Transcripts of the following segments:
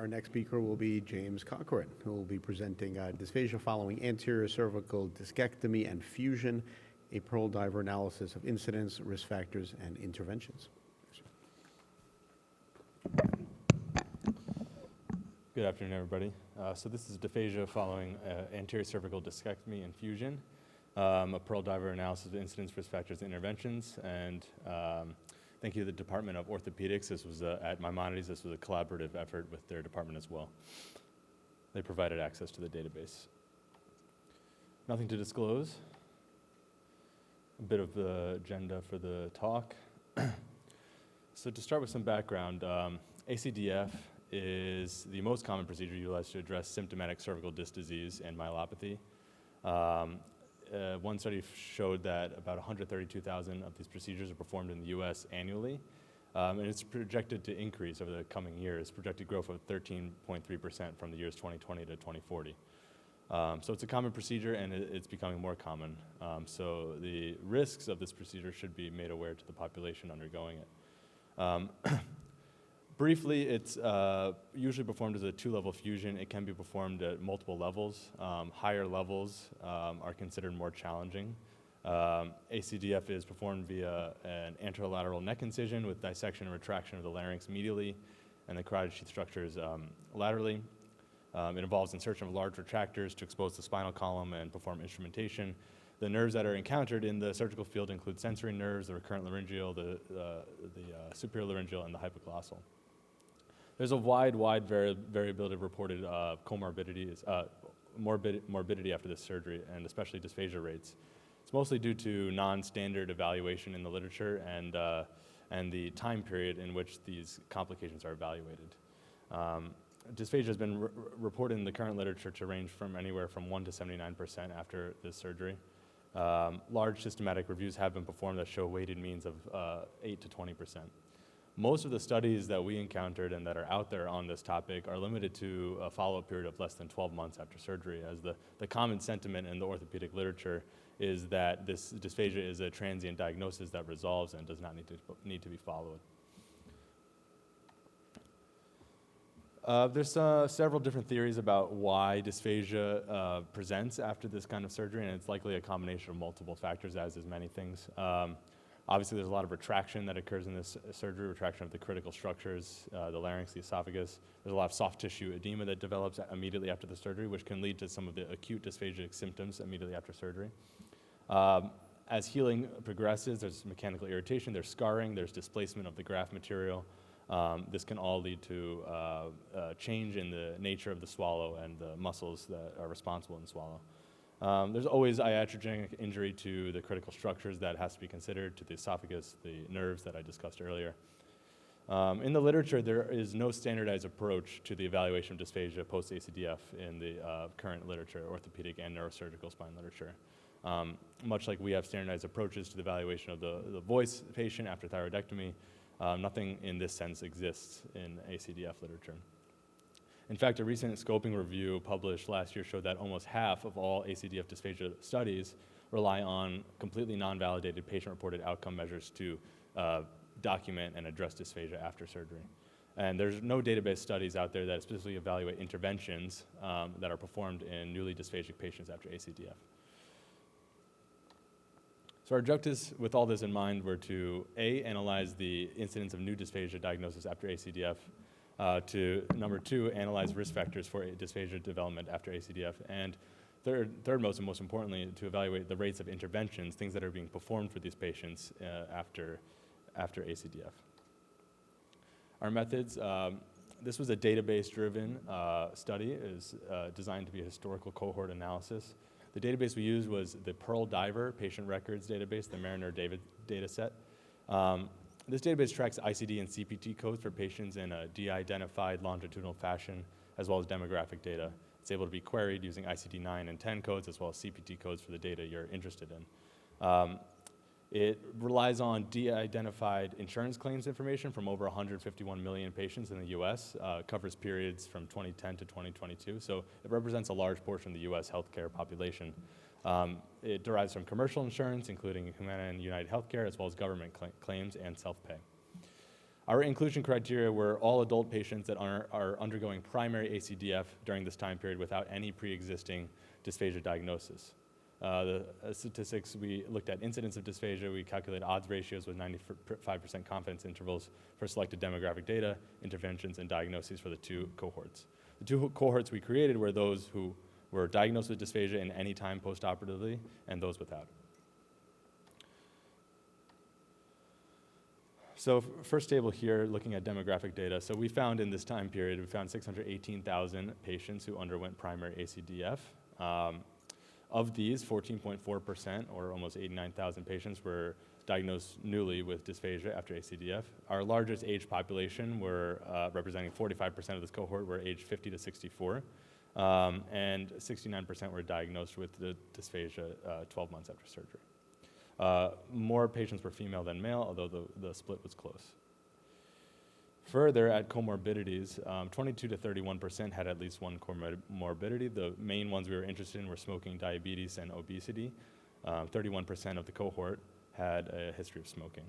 Our next speaker will be James Cochran, who will be presenting dysphagia following anterior cervical discectomy and fusion, a pearl diver analysis of incidence, risk factors, and interventions. Good afternoon, everybody. So this is dysphagia following anterior cervical discectomy and fusion, a pearl diver analysis of incidence, risk factors, and interventions, and thank you to the Department of Orthopedics. This was at Maimonides. This was a collaborative effort with their department as well. They provided access to the database. Nothing to disclose. A bit of the agenda for the talk. So to start with some background, ACDF is the most common procedure utilized to address symptomatic cervical disc disease and myelopathy. One study showed that about 132,000 of these procedures are performed in the U.S. annually, and it's projected to increase over the coming years, projected growth of 13.3% from the years 2020 to 2040. So it's a common procedure, and it's becoming more common. So the risks of this procedure should be made aware to the population undergoing it. Briefly, it's usually performed as a two-level fusion. It can be performed at multiple levels. Higher levels are considered more challenging. ACDF is performed via an anterolateral neck incision with dissection and retraction of the larynx medially and the carotid sheath structures laterally. It involves insertion of large retractors to expose the spinal column and perform instrumentation. The nerves that are encountered in the surgical field include sensory nerves, the recurrent laryngeal, the superior laryngeal, and the hypoglossal. There's a wide variability of reported comorbidities, morbidity after this surgery, and especially dysphagia rates. It's mostly due to non-standard evaluation in the literature and the time period in which these complications are evaluated. Dysphagia has been reported in the current literature to range from anywhere from 1 to 79% after this surgery. Large systematic reviews have been performed that show weighted means of 8 to 20%. Most of the studies that we encountered and that are out there on this topic are limited to a follow-up period of less than 12 months after surgery, as the common sentiment in the orthopedic literature is that this dysphagia is a transient diagnosis that resolves and does not need to be followed. There's several different theories about why dysphagia presents after this kind of surgery, and it's likely a combination of multiple factors, as is many things. Obviously, there's a lot of retraction that occurs in this surgery, retraction of the critical structures, the larynx, the esophagus. There's a lot of soft tissue edema that develops immediately after the surgery, which can lead to some of the acute dysphagic symptoms immediately after surgery. As healing progresses, there's mechanical irritation, there's scarring, there's displacement of the graft material. This can all lead to change in the nature of the swallow and the muscles that are responsible in the swallow. There's always iatrogenic injury to the critical structures that has to be considered, to the esophagus, the nerves that I discussed earlier. In the literature, there is no standardized approach to the evaluation of dysphagia post-ACDF in the current literature, orthopedic and neurosurgical spine literature. Much like we have standardized approaches to the evaluation of the voice patient after thyroidectomy, nothing in this sense exists in ACDF literature. In fact, a recent scoping review published last year showed that almost half of all ACDF dysphagia studies rely on completely non-validated patient-reported outcome measures to document and address dysphagia after surgery. And there's no database studies out there that specifically evaluate interventions that are performed in newly dysphagic patients after ACDF. So our objectives with all this in mind were to analyze the incidence of new dysphagia diagnosis after ACDF, to number 2, analyze risk factors for dysphagia development after ACDF, and third most and most importantly, to evaluate the rates of interventions, things that are being performed for these patients after ACDF. Our methods, this was a database-driven study. It was designed to be a historical cohort analysis. The database we used was the Pearl Diver patient records database, the Mariner data set. This database tracks ICD and CPT codes for patients in a de-identified longitudinal fashion, as well as demographic data. It's able to be queried using ICD-9 and 10 codes, as well as CPT codes for the data you're interested in. It relies on de-identified insurance claims information from over 151 million patients in the U.S., covers periods from 2010 to 2022, so it represents a large portion of the U.S. healthcare population. It derives from commercial insurance, including Humana and United Healthcare, as well as government claims and self-pay. Our inclusion criteria were all adult patients that are undergoing primary ACDF during this time period without any pre-existing dysphagia diagnosis. The statistics, we looked at incidence of dysphagia, we calculated odds ratios with 95% confidence intervals for selected demographic data, interventions, and diagnoses for the two cohorts. The two cohorts we created were those who were diagnosed with dysphagia in any time postoperatively and those without. So first table here, looking at demographic data. So we found in this time period, we found 618,000 patients who underwent primary ACDF. Of these, 14.4%, or almost 89,000 patients, were diagnosed newly with dysphagia after ACDF. Our largest age population were representing 45% of this cohort were aged 50 to 64, and 69% were diagnosed with the dysphagia 12 months after surgery. More patients were female than male, although the split was close. Further, at comorbidities, 22 to 31% had at least one comorbidity. The main ones we were interested in were smoking, diabetes, and obesity. 31% of the cohort had a history of smoking.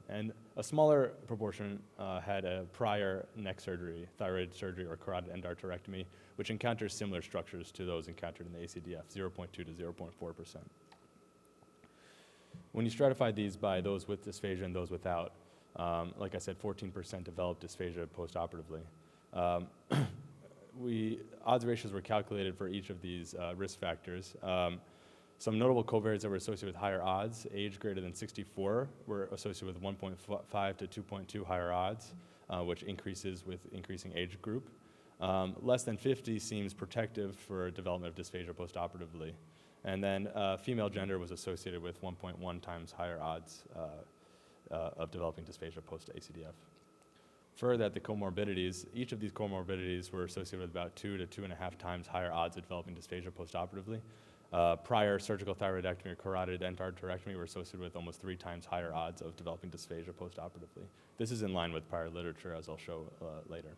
And a smaller proportion had a prior neck surgery, thyroid surgery, or carotid endarterectomy, which encounters similar structures to those encountered in the ACDF, 0.2 to 0.4%. When you stratify these by those with dysphagia and those without, like I said, 14% developed dysphagia postoperatively. Odds ratios were calculated for each of these risk factors. Some notable covariates that were associated with higher odds: age greater than 64 were associated with 1.5 to 2.2 higher odds, which increases with increasing age group. Less than 50 seems protective for development of dysphagia postoperatively. And then female gender was associated with 1.1 times higher odds of developing dysphagia post-ACDF. Further, at the comorbidities, each of these comorbidities were associated with about 2 to 2.5 times higher odds of developing dysphagia postoperatively. Prior surgical thyroidectomy or carotid endarterectomy were associated with almost 3 times higher odds of developing dysphagia postoperatively. This is in line with prior literature, as I'll show later.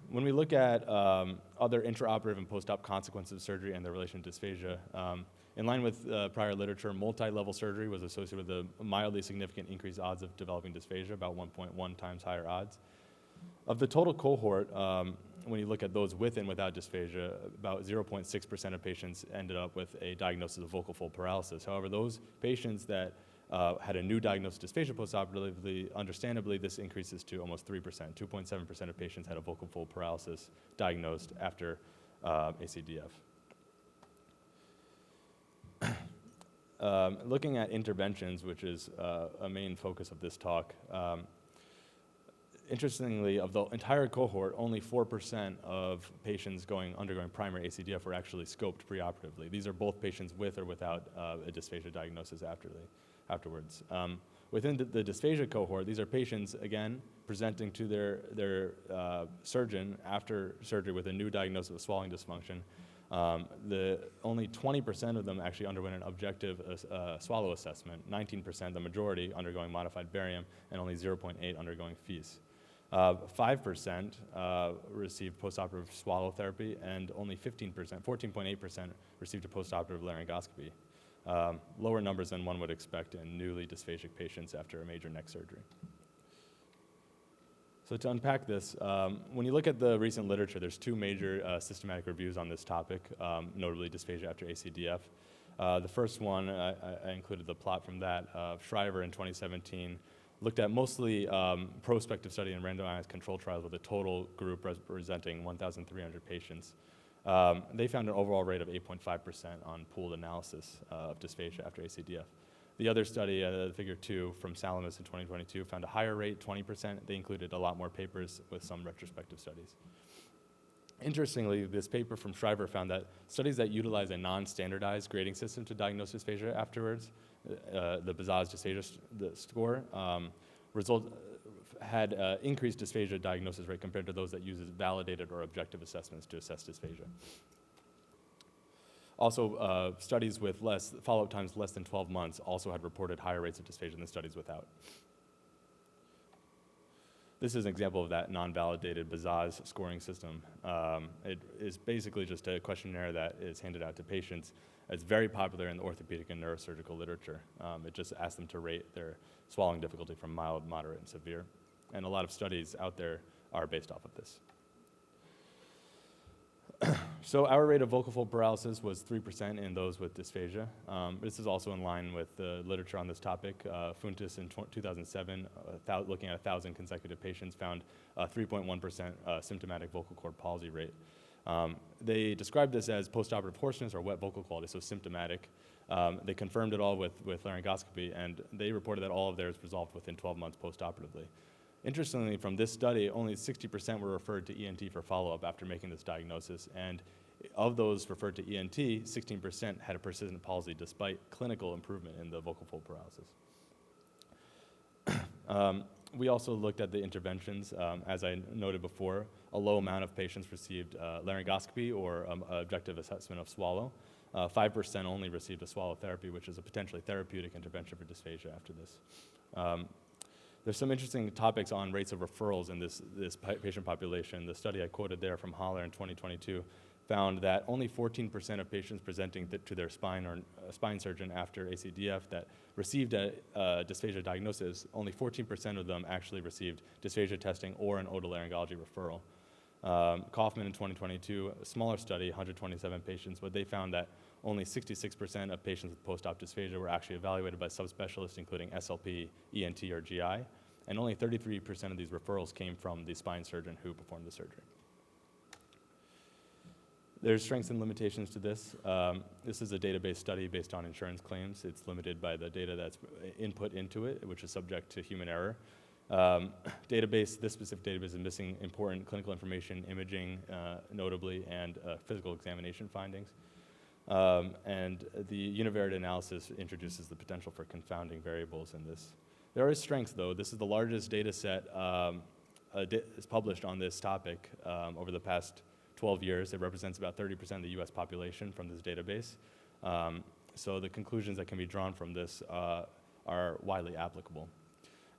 When we look at other intraoperative and post-op consequences of surgery and their relation to dysphagia, in line with prior literature, multi-level surgery was associated with a mildly significant increased odds of developing dysphagia, about 1.1 times higher odds. Of the total cohort, when you look at those with and without dysphagia, about 0.6% of patients ended up with a diagnosis of vocal fold paralysis. However, those patients that had a new diagnosis of dysphagia postoperatively, understandably, this increases to almost 3%. 2.7% of patients had a vocal fold paralysis diagnosed after ACDF. Looking at interventions, which is a main focus of this talk, interestingly, of the entire cohort, only 4% of patients undergoing primary ACDF were actually scoped preoperatively. These are both patients with or without a dysphagia diagnosis afterwards. Within the dysphagia cohort, these are patients, again, presenting to their surgeon after surgery with a new diagnosis of swallowing dysfunction. Only 20% of them actually underwent an objective swallow assessment, 19%, the majority, undergoing modified barium, and only 0.8 undergoing FEES. 5% received postoperative swallow therapy, and only 14.8% received a postoperative laryngoscopy. Lower numbers than one would expect in newly dysphagic patients after a major neck surgery. So to unpack this, when you look at the recent literature, there's 2 major systematic reviews on this topic, notably dysphagia after ACDF. The first one, I included the plot from that, Shriver in 2017, looked at mostly prospective study and randomized control trials with a total group representing 1,300 patients. They found an overall rate of 8.5% on pooled analysis of dysphagia after ACDF. The other study, figure 2 from Salamis in 2022, found a higher rate, 20%. They included a lot more papers with some retrospective studies. Interestingly, this paper from Shriver found that studies that utilize a non-standardized grading system to diagnose dysphagia afterwards, the Bazaz dysphagia score, had increased dysphagia diagnosis rate compared to those that uses validated or objective assessments to assess dysphagia. Also, studies with follow-up times less than 12 months also had reported higher rates of dysphagia than studies without. This is an example of that non-validated Bazaz scoring system. It is basically just a questionnaire that is handed out to patients. It's very popular in the orthopedic and neurosurgical literature. It just asks them to rate their swallowing difficulty from mild, moderate, and severe. And a lot of studies out there are based off of this. So our rate of vocal fold paralysis was 3% in those with dysphagia. This is also in line with the literature on this topic. Funtis in 2007, looking at 1,000 consecutive patients, found a 3.1% symptomatic vocal cord palsy rate. They described this as postoperative hoarseness or wet vocal quality, so symptomatic. They confirmed it all with laryngoscopy, and they reported that all of theirs resolved within 12 months postoperatively. Interestingly, from this study, only 60% were referred to ENT for follow-up after making this diagnosis, and of those referred to ENT, 16% had a persistent palsy despite clinical improvement in the vocal fold paralysis. We also looked at the interventions. As I noted before, a low amount of patients received laryngoscopy or objective assessment of swallow. 5% only received a swallow therapy, which is a potentially therapeutic intervention for dysphagia after this. There's some interesting topics on rates of referrals in this patient population. The study I quoted there from Haller in 2022 found that only 14% of patients presenting to their spine or spine surgeon after ACDF that received a dysphagia diagnosis, only 14% of them actually received dysphagia testing or an otolaryngology referral. Kaufman in 2022, a smaller study, 127 patients, but they found that only 66% of patients with post-op dysphagia were actually evaluated by subspecialists, including SLP, ENT, or GI, and only 33% of these referrals came from the spine surgeon who performed the surgery. There's strengths and limitations to this. This is a database study based on insurance claims. It's limited by the data that's input into it, which is subject to human error. This specific database is missing important clinical information, imaging, notably, and physical examination findings. And the univariate analysis introduces the potential for confounding variables in this. There is strength, though. This is the largest data set is published on this topic over the past 12 years. It represents about 30% of the US population from this database. So the conclusions that can be drawn from this are widely applicable.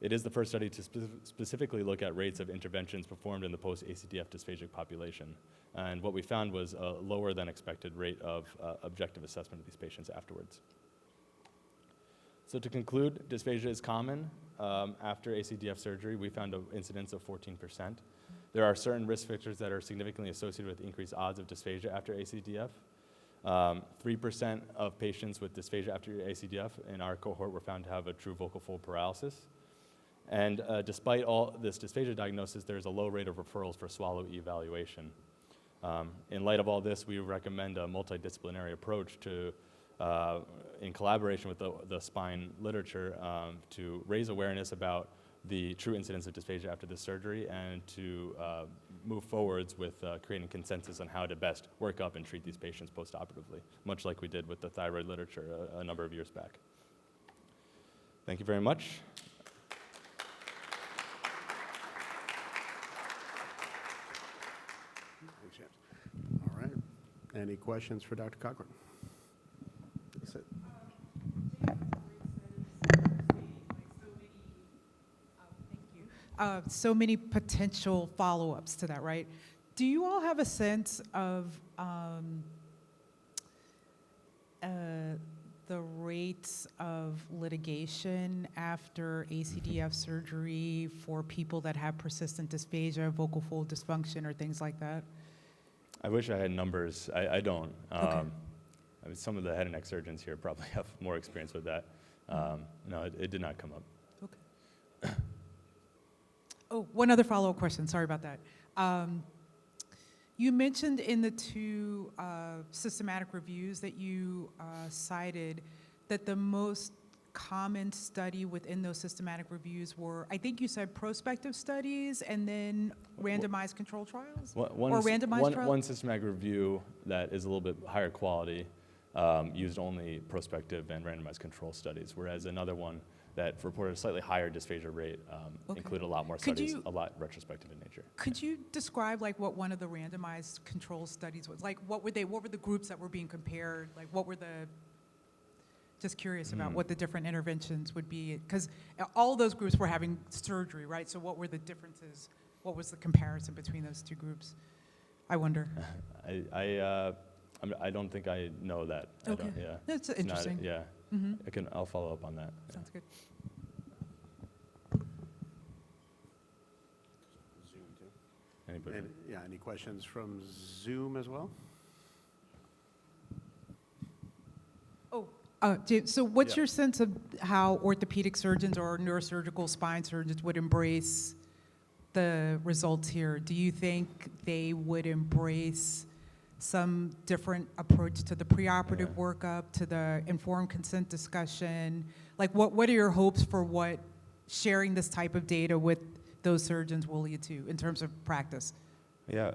It is the first study to specifically look at rates of interventions performed in the post-ACDF dysphagic population. And what we found was a lower than expected rate of objective assessment of these patients afterwards. So to conclude, dysphagia is common after ACDF surgery. We found an incidence of 14%. There are certain risk factors that are significantly associated with increased odds of dysphagia after ACDF. 3% of patients with dysphagia after ACDF in our cohort were found to have a true vocal fold paralysis. And despite all this dysphagia diagnosis, there's a low rate of referrals for swallow evaluation. In light of all this, we recommend a multidisciplinary approach to, in collaboration with the spine literature, to raise awareness about the true incidence of dysphagia after this surgery and to move forwards with creating consensus on how to best work up and treat these patients postoperatively, much like we did with the thyroid literature a number of years back. Thank you very much. Thanks, James. All right. Any questions for Dr. Cochran? That's it. So many potential follow-ups to that, right? Do you all have a sense of the rates of litigation after ACDF surgery for people that have persistent dysphagia, vocal fold dysfunction, or things like that? I wish I had numbers. I don't. Okay. I mean, some of the head and neck surgeons here probably have more experience with that. No, it did not come up. Okay. Oh, one other follow-up question. Sorry about that. You mentioned in the two systematic reviews that you cited that the most common study within those systematic reviews were, I think you said prospective studies and then randomized control trials? One systematic review that is a little bit higher quality used only prospective and randomized control studies, whereas another one that reported a slightly higher dysphagia rate included a lot more studies, a lot retrospective in nature. Could you describe like what one of the randomized control studies was? Like what were the groups that were being compared? Like what were the Just curious about what the different interventions would be, because all those groups were having surgery, right? So what were the differences? What was the comparison between those two groups? I wonder. I don't think I know that. Okay. I don't, yeah. That's It's not- interesting. yeah. Mm-hmm. I'll follow up on that. Sounds good. Zoom too. Anybody? And, yeah, any questions from Zoom as well? James, so what's Yeah. your sense of how orthopedic surgeons or neurosurgical spine surgeons would embrace the results here? Do you think they would embrace some different approach to the preoperative workup, to the informed consent discussion? Like, what are your hopes for what sharing this type of data with those surgeons will lead to in terms of practice? Yeah,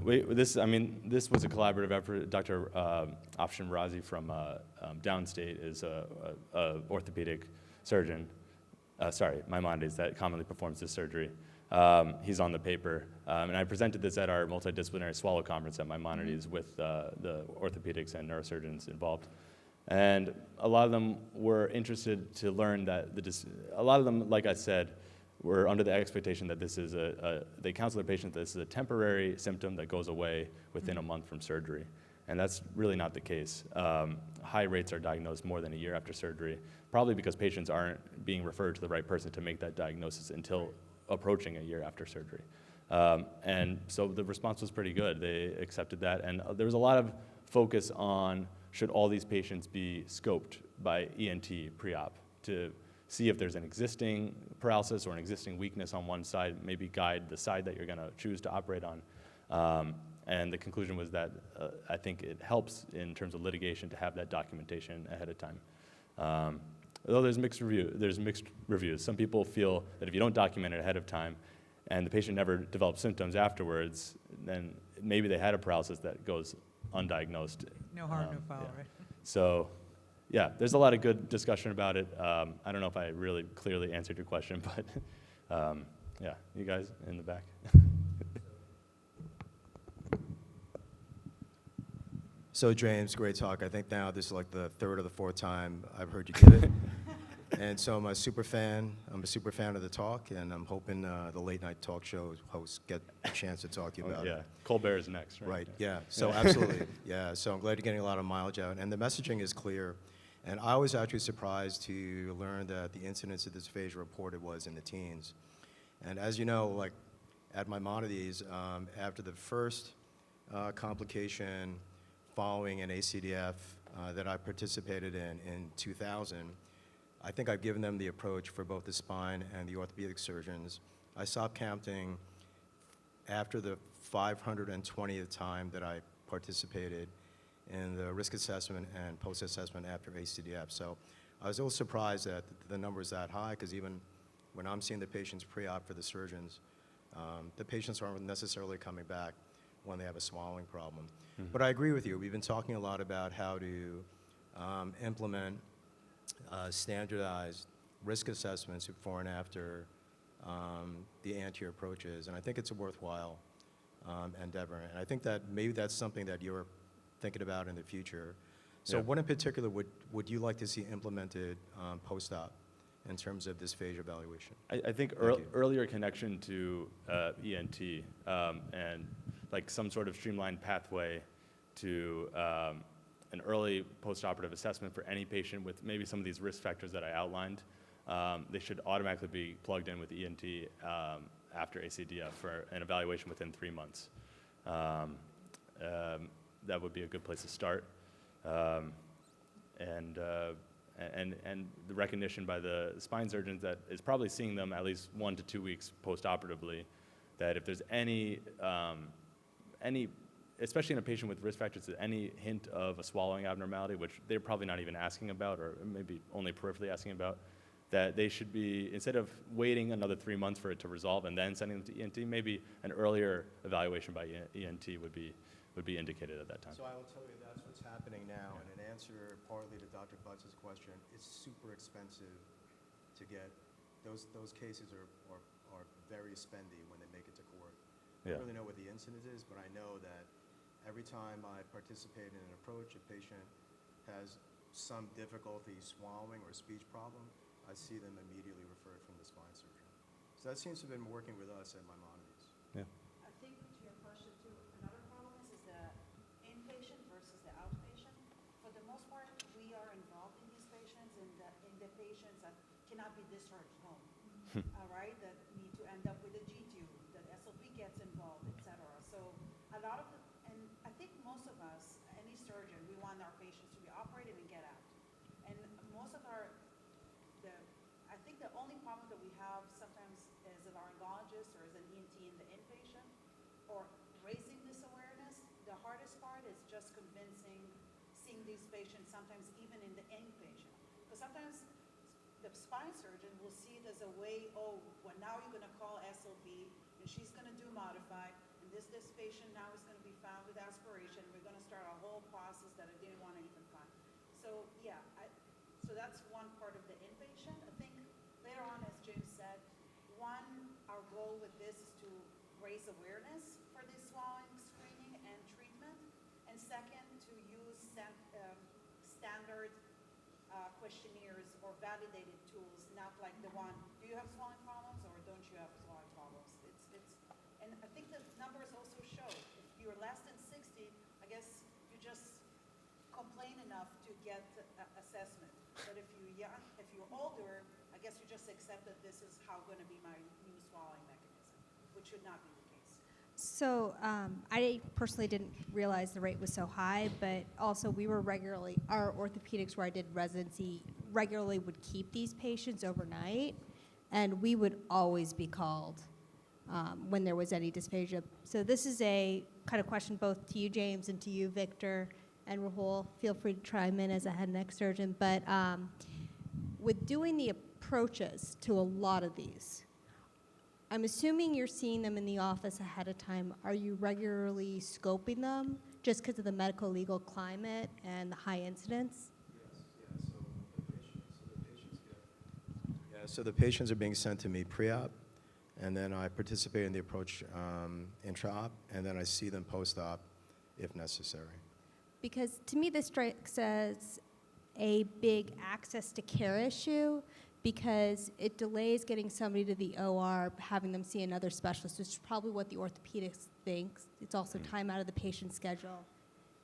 this was a collaborative effort. Dr. Afshin Razi from Downstate is a orthopedic surgeon, Maimonides, that commonly performs this surgery. He's on the paper, and I presented this at our multidisciplinary swallow conference at Maimonides with the orthopedics and neurosurgeons involved. And a lot of them were interested to learn that a lot of them, like I said, were under the expectation that this is they counsel their patients that this is a temporary symptom that goes away within a month from surgery. And that's really not the case. High rates are diagnosed more than a year after surgery, probably because patients aren't being referred to the right person to make that diagnosis until approaching a year after surgery. And so the response was pretty good. They accepted that. And there was a lot of focus on should all these patients be scoped by ENT pre-op to see if there's an existing paralysis or an existing weakness on one side, maybe guide the side that you're going to choose to operate on. And the conclusion was that I think it helps in terms of litigation to have that documentation ahead of time. Although there's mixed reviews. Some people feel that if you don't document it ahead of time and the patient never develops symptoms afterwards, then maybe they had a paralysis that goes undiagnosed. No harm, no foul, Yeah. right? So, yeah, there's a lot of good discussion about it. I don't know if I really clearly answered your question, but yeah, you guys in the back. So James, great talk. I think now this is like the third or the fourth time I've heard you give it. And so I'm a super fan of the talk, and I'm hoping the late night talk show hosts get a chance to talk to you about Yeah, it. Colbert is next, right? Right, yeah, so absolutely, yeah. So I'm glad you're getting a lot of mileage out, and the messaging is clear. And I was actually surprised to learn that the incidence of dysphagia reported was in the teens. And as you know, like at Maimonides, after the first complication following an ACDF that I participated in 2000, I think I've given them the approach for both the spine and the orthopedic surgeons. I stopped counting after the 520th time that I participated in the risk assessment and post-assessment after ACDF. So I was a little surprised that the number is that high, because even when I'm seeing the patients pre-op for the surgeons, the patients aren't necessarily coming back when they have a swallowing problem. Mm-hmm. But I agree with you. We've been talking a lot about how to implement standardized risk assessments before and after the anterior approaches, and I think it's a worthwhile endeavor. And I think that maybe that's something that you're thinking about in the future. So what in particular would you like to see implemented post-op in terms of dysphagia evaluation? I think earlier connection to ENT and like some sort of streamlined pathway to an early postoperative assessment for any patient with maybe some of these risk factors that I outlined. They should automatically be plugged in with ENT after ACDF for an evaluation within 3 months. That would be a good place to start. And the recognition by the spine surgeons that is probably seeing them at least 1 to 2 weeks postoperatively, that if there's any, especially in a patient with risk factors, any hint of a swallowing abnormality, which they're probably not even asking about, or maybe only peripherally asking about, that they should be, instead of waiting another 3 months for it to resolve and then sending them to ENT, maybe an earlier evaluation by ENT would be indicated at that time. So I will tell you that's what's happening now, and in answer partly to Dr. Butz's question, it's super expensive to get, those cases are very spendy when they make it to court. I don't really know what the incidence is, but I know that every time I participate in an approach, a patient has some difficulty swallowing or speech problem, I see them immediately referred from the spine surgeon. So that seems to have been working with us at Maimonides. Yeah. I think to your question too, another problem is the inpatient versus the outpatient. For the most part, we are involved in these patients and the patients that cannot be discharged home, all right, that need to end up with a G-tube, that SOP gets involved, et cetera. So a lot of the, and I think most of us, any surgeon, we want our patients to be operated and get out. And most of our, I think the only problem that we have sometimes as a laryngologist or as an ENT in the inpatient, or raising this awareness, the hardest part is just convincing, seeing these patients sometimes even in the inpatient. Because sometimes the spine surgeon will see it as a way, oh, well now you're gonna call SOP and she's gonna do modified, and this patient now is gonna be found with aspiration. We're gonna start a whole process that I didn't wanna even find. So yeah, so that's one part of the inpatient. I think later on, as James said, one, our goal with this is to raise awareness for this swallowing screening and treatment. And second, to use standard questionnaires or validated tools, not like the one, do you have swallowing problems or don't you have swallowing problems? And I think the numbers also show, if you're less than 60, I guess you just complain enough to get assessment. But if you're young, if you're older, I guess you just accept that this is how going to be my new swallowing mechanism, which should not be the case. So I personally didn't realize the rate was so high, but also we were regularly, our orthopedics where I did residency regularly would keep these patients overnight, and we would always be called when there was any dysphagia. So this is a kind of question both to you, James, and to you, Victor, and Rahul. Feel free to chime in as a head and neck surgeon, but with doing the approaches to a lot of these, I'm assuming you're seeing them in the office ahead of time. Are you regularly scoping them just because of the medical legal climate and the high incidence? Yes, so the patients are being sent to me pre-op, and then I participate in the approach intra-op, and then I see them post-op if necessary. Because to me, this strikes as a big access to care issue because it delays getting somebody to the OR, having them see another specialist, which is probably what the orthopedist thinks. It's also time out of the patient's schedule.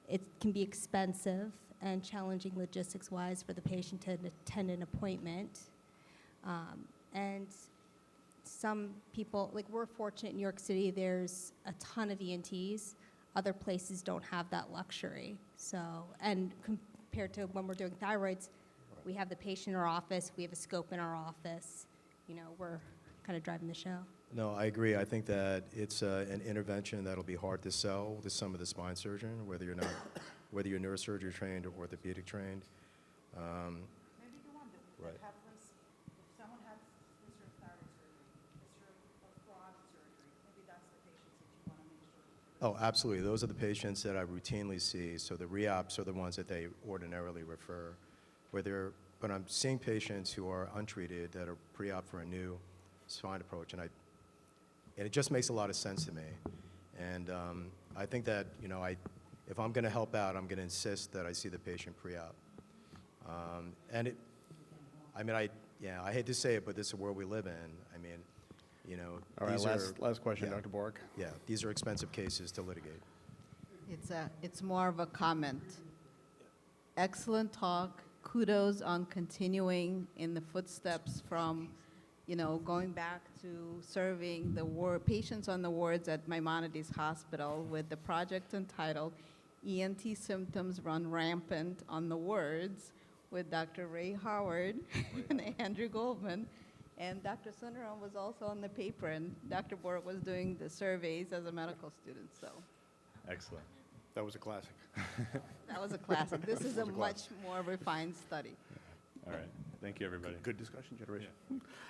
It can be expensive and challenging logistics-wise for the patient to attend an appointment. And some people, like we're fortunate in New York City, there's a ton of ENTs. Other places don't have that luxury. So, and compared to when we're doing thyroids, we have the patient in our office, we have a scope in our office. You know, we're kind of driving the show. No, I agree. I think that it's an intervention that'll be hard to sell to some of the spine surgeon, whether you're neurosurgery trained or orthopedic trained. Maybe the one that Right. have this, if someone has history of thyroid surgery, history of carotid surgery, maybe that's the patients that you want to make sure. Oh, absolutely. Those are the patients that I routinely see. So the re-ops are the ones that they ordinarily refer. But I'm seeing patients who are untreated that are pre-op for a new spine approach, and it just makes a lot of sense to me. And I think that, you know, if I'm going to help out, I'm going to insist that I see the patient pre-op. I hate to say it, but this is the world we live in. I mean, you know, All right, last question, yeah. Dr. Bork. Yeah, these are expensive cases to litigate. It's more of a comment. Excellent talk. Kudos on continuing in the footsteps from, you know, going back to serving the patients on the wards at Maimonides Hospital with the project entitled ENT Symptoms Run Rampant on the Wards with Dr. Ray Howard and Andrew Goldman. And Dr. Sundaram was also on the paper, and Dr. Bork was doing the surveys as a medical student, so. Excellent. That was a classic. That was a classic. This is a much more refined study. All right. Thank you, everybody. Good discussion, generation.